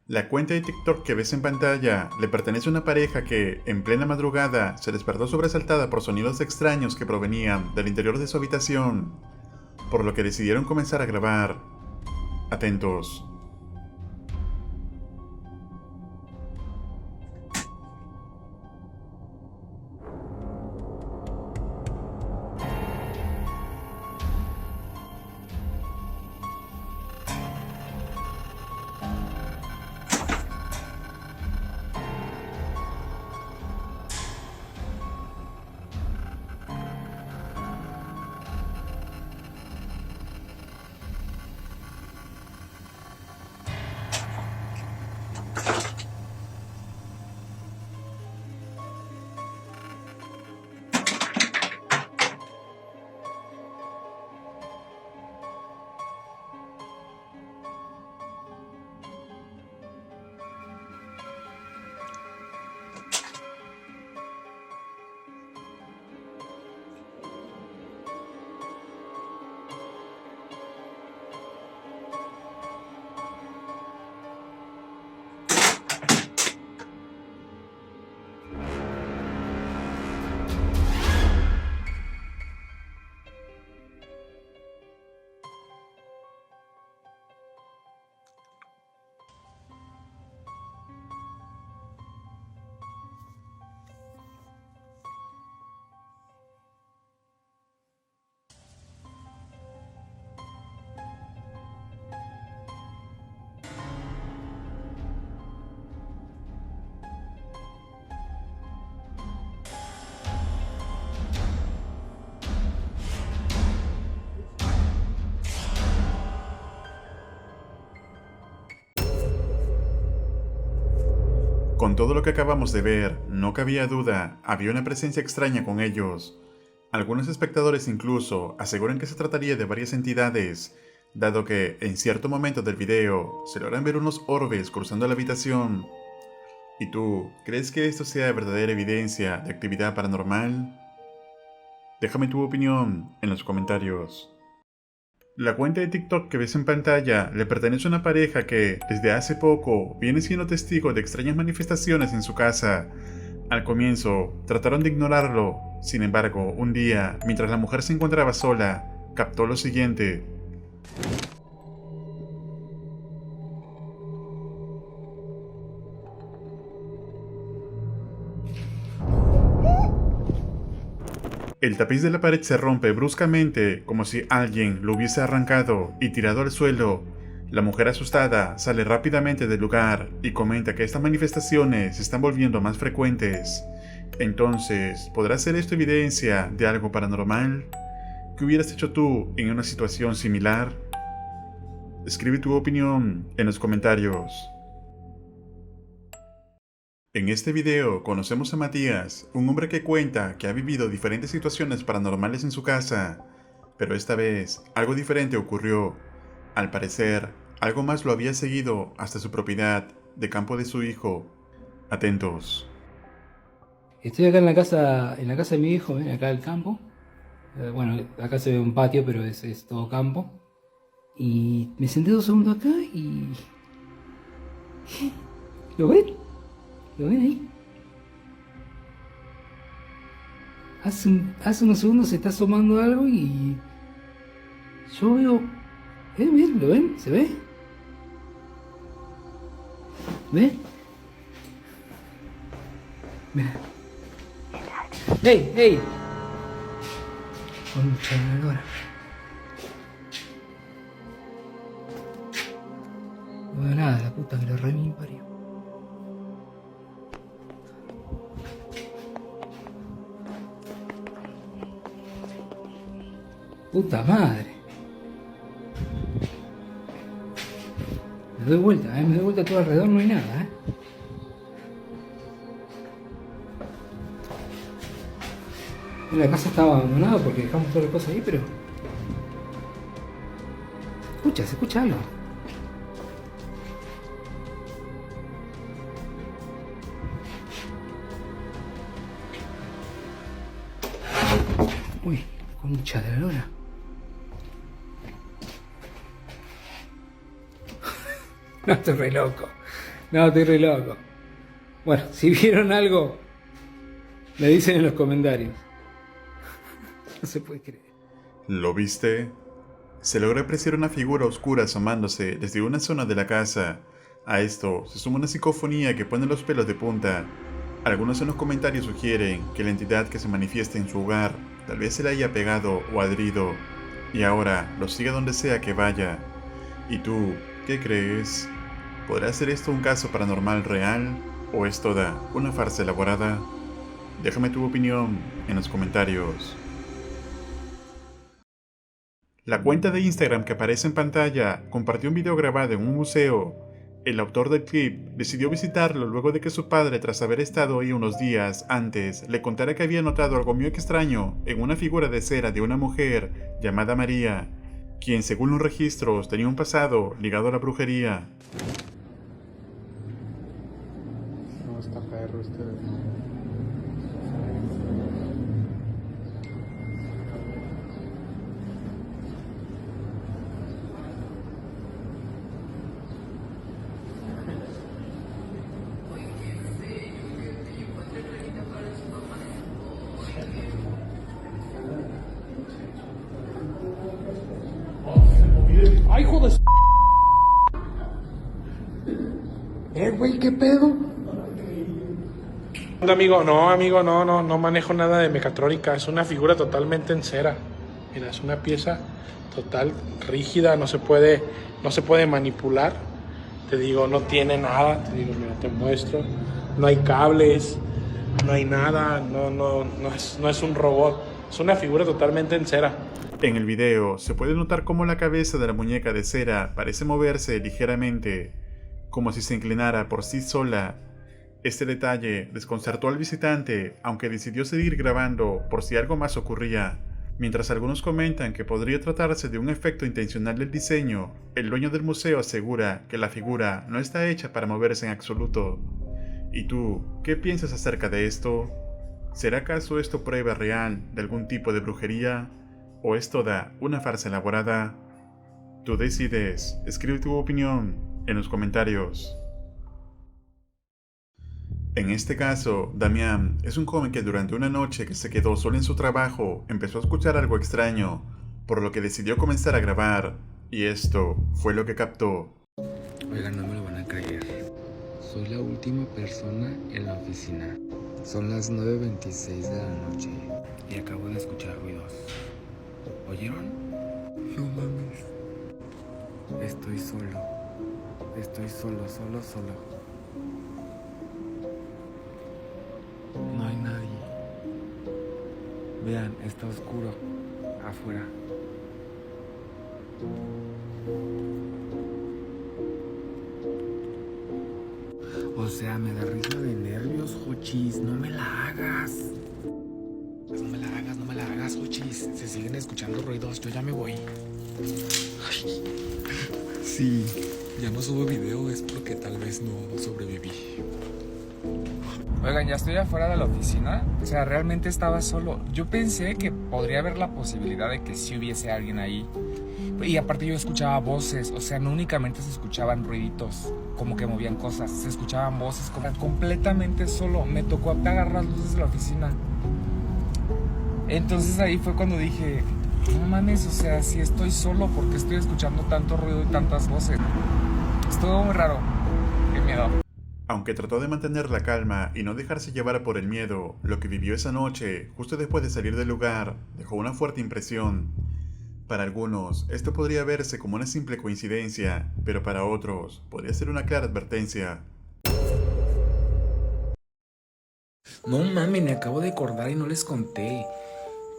La cuenta de TikTok que ves en pantalla le pertenece a una pareja que, en plena madrugada, se despertó sobresaltada por sonidos extraños que provenían del interior de su habitación, por lo que decidieron comenzar a grabar. Atentos. Con todo lo que acabamos de ver, no cabía duda, había una presencia extraña con ellos. Algunos espectadores incluso aseguran que se trataría de varias entidades, dado que en cierto momento del video se logran ver unos orbes cruzando la habitación. ¿Y tú, crees que esto sea verdadera evidencia de actividad paranormal? Déjame tu opinión en los comentarios. La cuenta de TikTok que ves en pantalla le pertenece a una pareja que, desde hace poco, viene siendo testigo de extrañas manifestaciones en su casa. Al comienzo, trataron de ignorarlo, sin embargo, un día, mientras la mujer se encontraba sola, captó lo siguiente. El tapiz de la pared se rompe bruscamente, como si alguien lo hubiese arrancado y tirado al suelo. La mujer asustada sale rápidamente del lugar y comenta que estas manifestaciones se están volviendo más frecuentes. Entonces, ¿podrá ser esto evidencia de algo paranormal? ¿Qué hubieras hecho tú en una situación similar? Escribe tu opinión en los comentarios. En este video conocemos a Matías, un hombre que cuenta que ha vivido diferentes situaciones paranormales en su casa, pero esta vez algo diferente ocurrió. Al parecer, algo más lo había seguido hasta su propiedad de campo de su hijo. Atentos. Estoy acá en la casa de mi hijo, acá el campo. Bueno, acá se ve un patio, pero es todo campo. Y me senté 2 segundos acá y... ¿Lo ven? ¿Lo ven ahí? Hace unos segundos se está asomando algo y... Yo veo... ¿Ven? ¿Lo ven? ¿Se ve? ¿Ve? Mira. ¡Ey! ¡Ey! Concha de la lora. No veo nada, la puta que lo re mi parió. Puta madre. Me doy vuelta todo alrededor, no hay nada, La casa estaba abandonada porque dejamos todas las cosas ahí, pero... se escucha algo. Uy, concha de la lora. No, estoy re loco. No, estoy re loco. Bueno, si vieron algo, me dicen en los comentarios. No se puede creer. ¿Lo viste? Se logra apreciar una figura oscura asomándose desde una zona de la casa. A esto se suma una psicofonía que pone los pelos de punta. Algunos en los comentarios sugieren que la entidad que se manifiesta en su hogar tal vez se le haya pegado o adherido y ahora lo siga donde sea que vaya. ¿Y tú, qué crees? ¿Podrá ser esto un caso paranormal real o es toda una farsa elaborada? Déjame tu opinión en los comentarios. La cuenta de Instagram que aparece en pantalla compartió un video grabado en un museo. El autor del clip decidió visitarlo luego de que su padre, tras haber estado ahí unos días antes, le contara que había notado algo muy extraño en una figura de cera de una mujer llamada María, quien según los registros tenía un pasado ligado a la brujería. No, está perro este. ¡Ay, hijo de güey, ¿qué pedo? Amigo, no manejo nada de mecatrónica, es una figura totalmente en cera. Mira, es una pieza total, rígida, no se puede manipular. Te digo, no tiene nada, te digo, mira, te muestro. No hay cables, no hay nada, no es un robot, es una figura totalmente en cera. En el video se puede notar cómo la cabeza de la muñeca de cera parece moverse ligeramente, como si se inclinara por sí sola. Este detalle desconcertó al visitante, aunque decidió seguir grabando por si algo más ocurría. Mientras algunos comentan que podría tratarse de un efecto intencional del diseño, el dueño del museo asegura que la figura no está hecha para moverse en absoluto. ¿Y tú, qué piensas acerca de esto? ¿Será acaso esto prueba real de algún tipo de brujería? ¿O es toda una farsa elaborada? Tú decides, escribe tu opinión en los comentarios. En este caso, Damián es un joven que durante una noche que se quedó solo en su trabajo empezó a escuchar algo extraño, por lo que decidió comenzar a grabar, y esto fue lo que captó. Oigan, no me lo van a creer. Soy la última persona en la oficina. Son las 9:26 de la noche y acabo de escuchar ruidos. ¿Oyeron? No mames. Estoy solo. Estoy solo. No hay nadie. Vean, está oscuro afuera. O sea, me da risa de nervios, Jochis. No me la hagas. No me la hagas, Jochis. Se siguen escuchando ruidos. Yo ya me voy. Ay. Sí. Ya no subo video, es porque tal vez no sobreviví. Oigan, ya estoy afuera de la oficina. O sea, realmente estaba solo. Yo pensé que podría haber la posibilidad de que sí hubiese alguien ahí. Y aparte yo escuchaba voces. O sea, no únicamente se escuchaban ruiditos, como que movían cosas. Se escuchaban voces, completamente solo. Me tocó apagar las luces de la oficina. Entonces ahí fue cuando dije, no mames, o sea, si estoy solo, ¿por qué estoy escuchando tanto ruido y tantas voces? Estuvo muy raro. Qué miedo. Aunque trató de mantener la calma y no dejarse llevar por el miedo, lo que vivió esa noche, justo después de salir del lugar, dejó una fuerte impresión. Para algunos, esto podría verse como una simple coincidencia, pero para otros, podría ser una clara advertencia. No mames, me acabo de acordar y no les conté.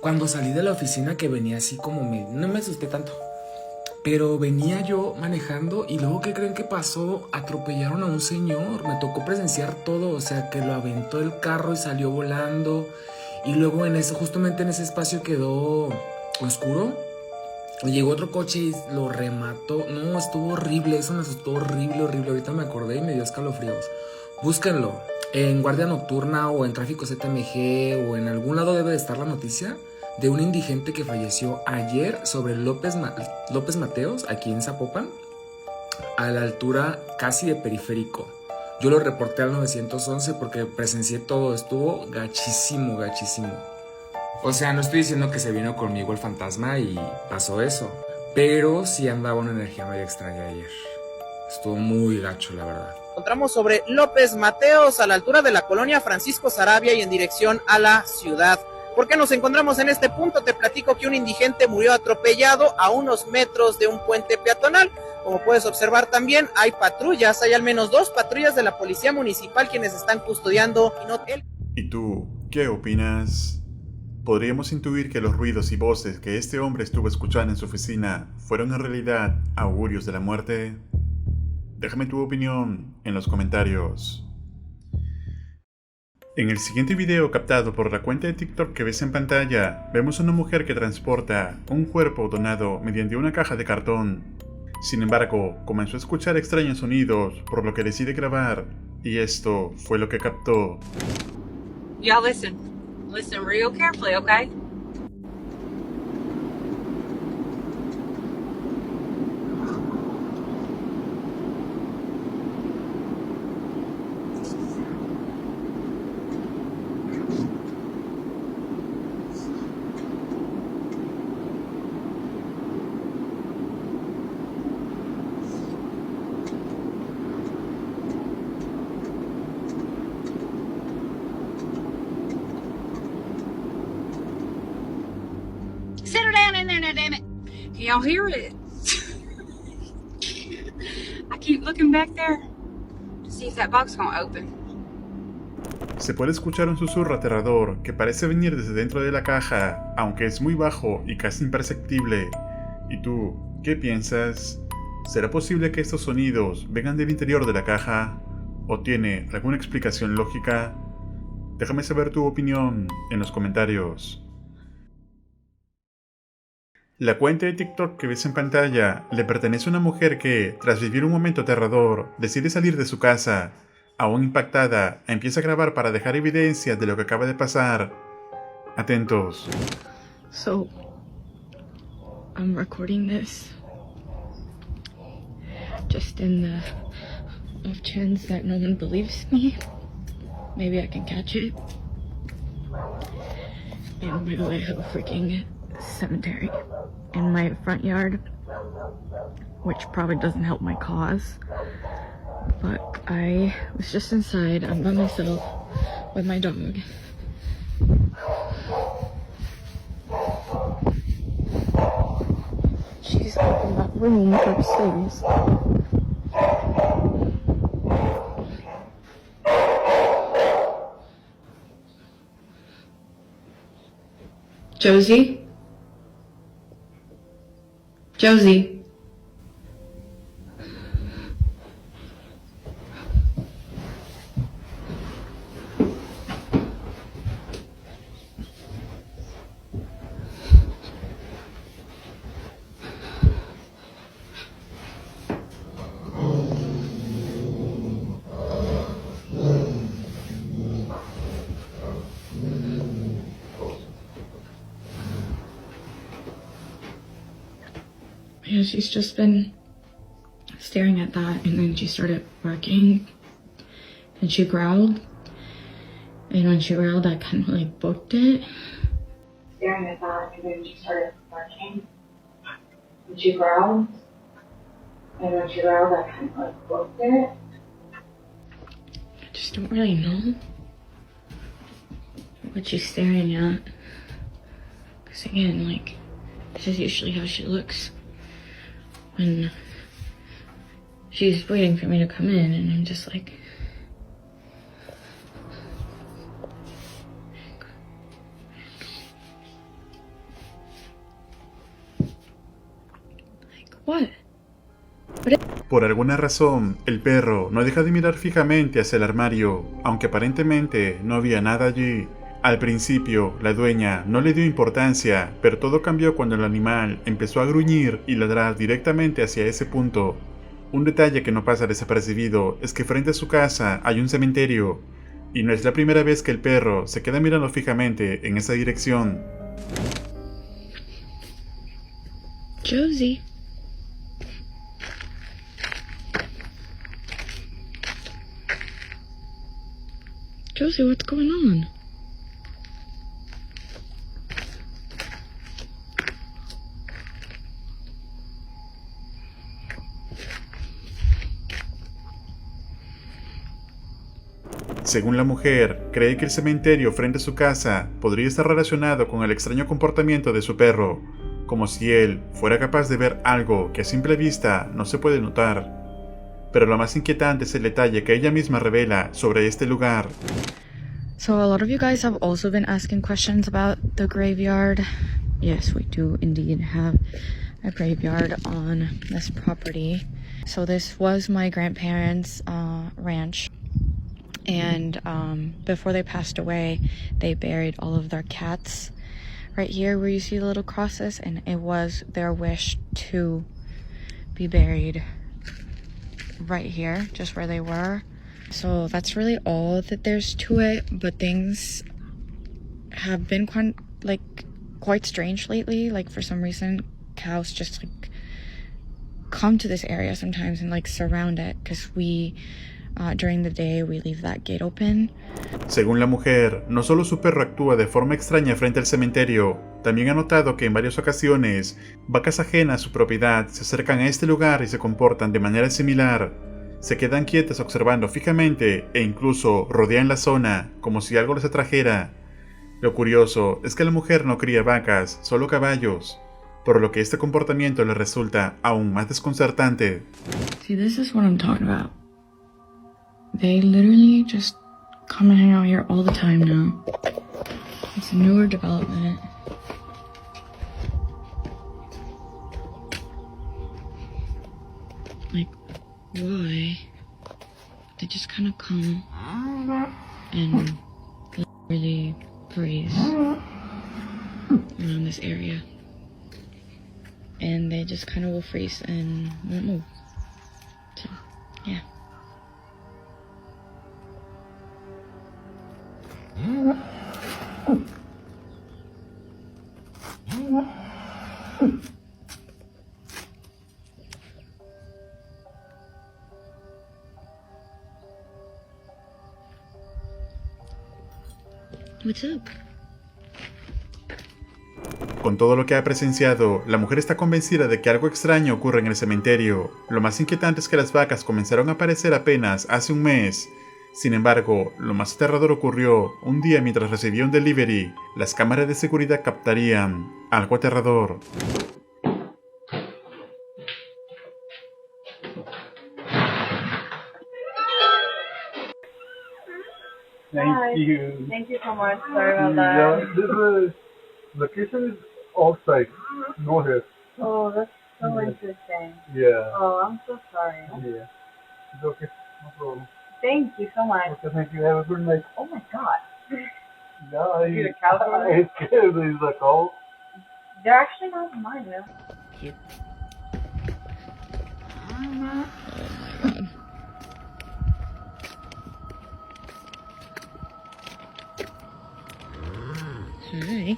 Cuando salí de la oficina que venía así como no me asusté tanto. Pero venía yo manejando y luego, ¿qué creen que pasó? Atropellaron a un señor. Me tocó presenciar todo, o sea, que lo aventó el carro y salió volando. Y luego justamente en ese espacio quedó oscuro. Llegó otro coche y lo remató. No, estuvo horrible, eso me asustó horrible. Ahorita me acordé y me dio escalofríos. Búsquenlo. En Guardia Nocturna o en Tráfico ZMG o en algún lado debe de estar la noticia de un indigente que falleció ayer sobre López Mateos, aquí en Zapopan. a la altura casi de Periférico. Yo lo reporté al 911 porque presencié todo, estuvo gachísimo, gachísimo. O sea, no estoy diciendo que se vino conmigo el fantasma y pasó eso, pero sí andaba una energía medio extraña ayer. Estuvo muy gacho, la verdad. Encontramos sobre López Mateos, a la altura de la colonia Francisco Sarabia y en dirección a la ciudad. ¿Por qué nos encontramos en este punto? Te platico que un indigente murió atropellado a unos metros de un puente peatonal. Como puedes observar también hay patrullas, hay al menos 2 patrullas de la policía municipal quienes están custodiando. ¿Y tú, qué opinas? ¿Podríamos intuir que los ruidos y voces que este hombre estuvo escuchando en su oficina fueron en realidad augurios de la muerte? Déjame tu opinión en los comentarios. En el siguiente video captado por la cuenta de TikTok que ves en pantalla, vemos a una mujer que transporta un cuerpo donado mediante una caja de cartón. Sin embargo, comenzó a escuchar extraños sonidos, por lo que decide grabar, y esto fue lo que captó. Y'all listen. Listen real carefully, okay? Settle down in there now, damn it. Can y'all hear it? I keep looking back there to see if that box is gonna open. Se puede escuchar un susurro aterrador que parece venir desde dentro de la caja, aunque es muy bajo y casi imperceptible. ¿Y tú, qué piensas? ¿Será posible que estos sonidos vengan del interior de la caja? ¿O tiene alguna explicación lógica? Déjame saber tu opinión en los comentarios. La cuenta de TikTok que ves en pantalla le pertenece a una mujer que, tras vivir un momento aterrador, decide salir de su casa. Aún impactada, empieza a grabar para dejar evidencia de lo que acaba de pasar. Atentos. So, I'm recording this just in the off chance that no one believes me. Maybe I can catch it. And by the way, I have a freaking cemetery in my front yard, which probably doesn't help my cause. But I was just inside. I'm by myself with my dog. She's up in that room upstairs. Josie? Josie? Yeah, she's just been staring at that, and then she started barking, and she growled, and when she growled, I kind of like booked it. Staring at that, and then she started barking, and she growled, and when she growled, I kind of like booked it. I just don't really know what she's staring at, because again, like, this is usually how she looks when she's waiting for me to come in, and I'm just like, what? Por alguna razón, el perro no deja de mirar fijamente hacia el armario, aunque aparentemente no había nada allí. Al principio, la dueña no le dio importancia, pero todo cambió cuando el animal empezó a gruñir y ladrar directamente hacia ese punto. Un detalle que no pasa desapercibido es que frente a su casa hay un cementerio, y no es la primera vez que el perro se queda mirando fijamente en esa dirección. Josie. Josie, what's going on? Según la mujer, cree que el cementerio frente a su casa podría estar relacionado con el extraño comportamiento de su perro, como si él fuera capaz de ver algo que a simple vista no se puede notar. Pero lo más inquietante es el detalle que ella misma revela sobre este lugar. So a lot of you guys have also been asking questions about the graveyard. Yes, we do indeed have a graveyard on this property. So this was my grandparents' ranch. And before they passed away, they buried all of their cats right here where you see the little crosses, and it was their wish to be buried right here, just where they were. So that's really all that there's to it, but things have been quite strange lately. Like, for some reason, cows just like come to this area sometimes and like surround it, because during the day we leave that gate open. Según la mujer, no solo su perro actúa de forma extraña frente al cementerio, también ha notado que en varias ocasiones vacas ajenas a su propiedad se acercan a este lugar y se comportan de manera similar. Se quedan quietas observando fijamente e incluso rodean la zona como si algo les atrajera. Lo curioso es que la mujer no cría vacas, solo caballos, por lo que este comportamiento le resulta aún más desconcertante. See, this is what I'm talking about. They literally just come and hang out here all the time now. It's a newer development. Like, why? They just kind of come and really graze around this area. And they just kind of will freeze and won't move. So, yeah. What's up? Con todo lo que ha presenciado, la mujer está convencida de que algo extraño ocurre en el cementerio. Lo más inquietante es que las vacas comenzaron a aparecer apenas hace un mes. Sin embargo, lo más aterrador ocurrió un día mientras recibía un delivery. Las cámaras de seguridad captarían algo aterrador. Thank you. Thank you so much. Sorry about Yeah, that. this location is outside, no here. Oh, that's so Yeah. interesting. Yeah. Oh, I'm so sorry. Yeah. It's okay. No problem. Thank you so much. Okay, thank you. Have a good night. Oh my god. Yeah, You the cow for me? I scared. Is the cow. They're actually not mine, man. Oh my god. Hi.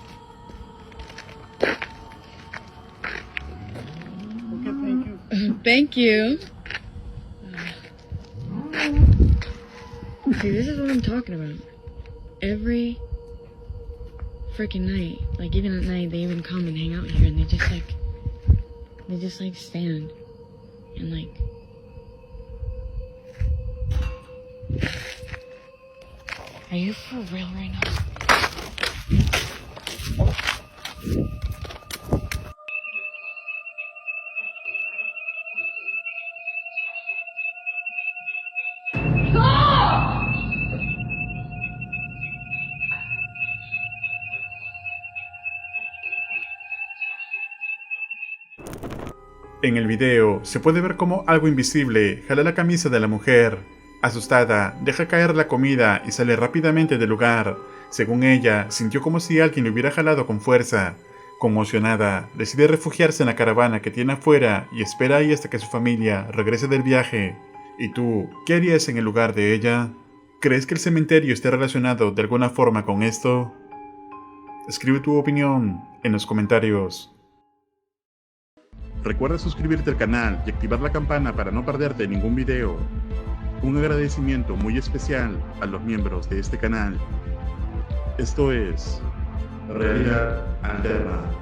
Okay, thank you. Thank you. See, this is what I'm talking about. Every freaking night, like even at night, they even come and hang out here, and they just like stand and like. Are you for real right now? En el video se puede ver cómo algo invisible jala la camisa de la mujer. Asustada, deja caer la comida y sale rápidamente del lugar. Según ella, sintió como si alguien le hubiera jalado con fuerza. Conmocionada, decide refugiarse en la caravana que tiene afuera y espera ahí hasta que su familia regrese del viaje. ¿Y tú, qué harías en el lugar de ella? ¿Crees que el cementerio esté relacionado de alguna forma con esto? Escribe tu opinión en los comentarios. Recuerda suscribirte al canal y activar la campana para no perderte ningún video. Un agradecimiento muy especial a los miembros de este canal. Esto es Realidad Alterna.